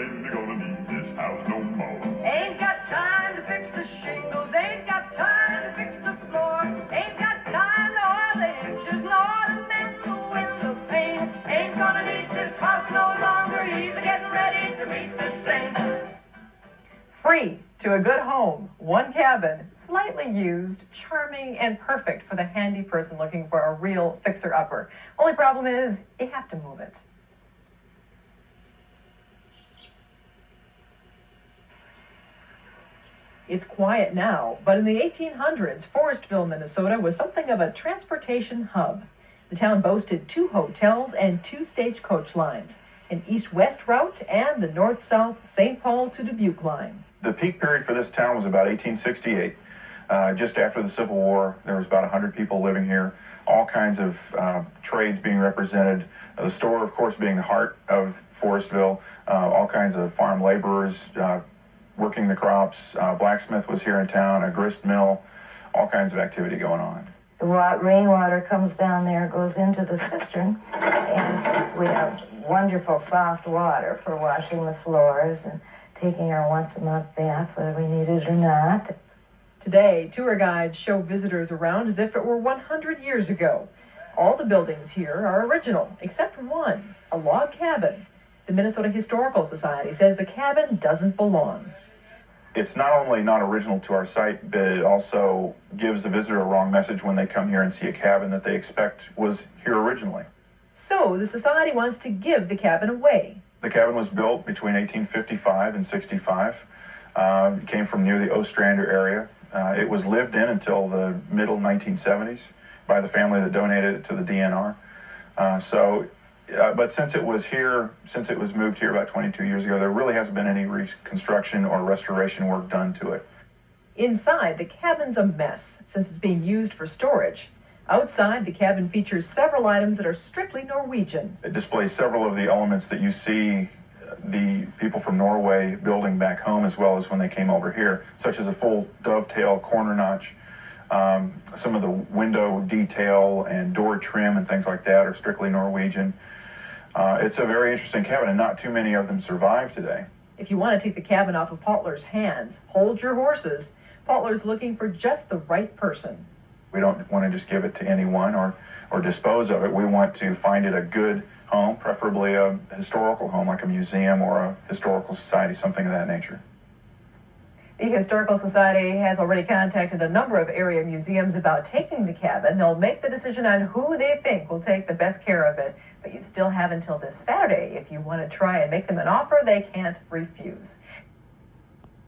ain't gonna need this house no more. Ain't got time to fix the shingles, ain't got time to fix the floor, ain't got time to oil the hinges, nor to mend the window pane. Ain't gonna need this house no longer, he's getting ready to meet the saints. Free to a good home, one cabin, slightly used, charming, and perfect for the handy person looking for a real fixer-upper. Only problem is, you have to move it. It's quiet now, but in the 1800s, Forestville, Minnesota was something of a transportation hub. The town boasted 2 hotels and 2 stagecoach lines, an east-west route and the north-south St. Paul to Dubuque line. The peak period for this town was about 1868. Just after the Civil War, there was about 100 people living here, all kinds of trades being represented. The store, of course, being the heart of Forestville, all kinds of farm laborers working the crops. Blacksmith was here in town, a grist mill, all kinds of activity going on. The rainwater comes down there, goes into the cistern, and we have wonderful soft water for washing the floors and taking our once-a-month bath, whether we need it or not. Today, tour guides show visitors around as if it were 100 years ago. All the buildings here are original, except one, a log cabin. The Minnesota Historical Society says the cabin doesn't belong. It's not only not original to our site, but it also gives the visitor a wrong message when they come here and see a cabin that they expect was here originally. So the society wants to give the cabin away. The cabin was built between 1855 and 65. It came from near the Ostrander area. It was lived in until the middle 1970s by the family that donated it to the DNR. But since it was moved here about 22 years ago, there really hasn't been any reconstruction or restoration work done to it. Inside, the cabin's a mess since it's being used for storage. Outside, the cabin features several items that are strictly Norwegian. It displays several of the elements that you see the people from Norway building back home as well as when they came over here, such as a full dovetail corner notch. Some of the window detail and door trim and things like that are strictly Norwegian. It's a very interesting cabin, and not too many of them survive today. If you want to take the cabin off of Pautler's hands, hold your horses. Pautler's looking for just the right person. We don't want to just give it to anyone or dispose of it. We want to find it a good home, preferably a historical home like a museum or a historical society, something of that nature. The Historical Society has already contacted a number of area museums about taking the cabin. They'll make the decision on who they think will take the best care of it. But you still have until this Saturday. If you want to try and make them an offer, they can't refuse.